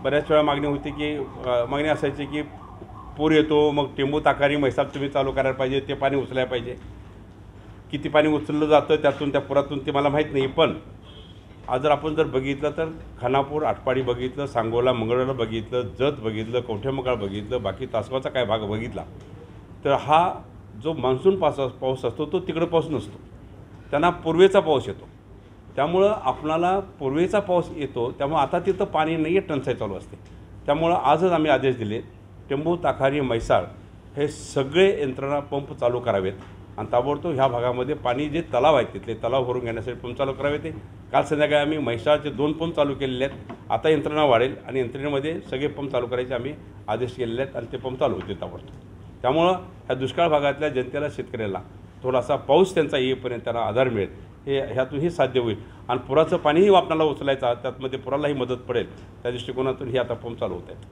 बऱ्याच वेळा मागणी होती की मागणी असायची की पूर येतो, मग टेंबू ताकारी म्हैसाळ तुम्ही चालू करायला पाहिजे, ते पाणी उचलायला पाहिजे. किती पाणी उचललं जातं त्यातून त्या पुरातून ते मला माहीत नाही. पण आज जर आपण बघितलं तर खानापूर, आटपाडी बघितलं, सांगोला, मंगळवेढा बघितलं, जत बघितलं, कवठेमंकाळ बघितलं, बाकी तासगावचा काय भाग बघितला तर हा जो मान्सून पाऊस असतो तो तिकडं पाऊस नसतो, त्यांना पूर्वेचा पाऊस येतो. त्यामुळं आपणाला पूर्वेचा पाऊस येतो, त्यामुळे आता तिथं पाणी नाही आहे, टंचाई चालू असते. त्यामुळं आजच आम्ही आदेश दिले, टेंबू, ताकारी, म्हैसाळ हे सगळे यंत्रणा पंप चालू करावेत आणि ताबडतोब ह्या भागामध्ये पाणी जे तलाव आहेत तिथले तलाव भरून घेण्यासाठी पंप चालू करावेत. काल संध्याकाळी आम्ही म्हैसाळचे 2 पंप चालू केलेले आहेत. आता यंत्रणा वाढेल आणि यंत्रणेमध्ये सगळे पंप चालू करायचे आम्ही आदेश केलेले आहेत आणि ते पंप चालू होतील ताबडतोब. त्यामुळं ह्या दुष्काळ भागातल्या जनतेला, शेतकऱ्याला थोडासा पाऊस त्यांचा येईपर्यंत त्यांना आधार मिळेल, हे ह्यातूनही साध्य होईल. आणि पुराचं पाणीही आपल्याला उचलायचं, त्यातमध्ये पुरालाही मदत पडेल, त्या दृष्टिकोनातून ही आता पंप चालू होत आहेत.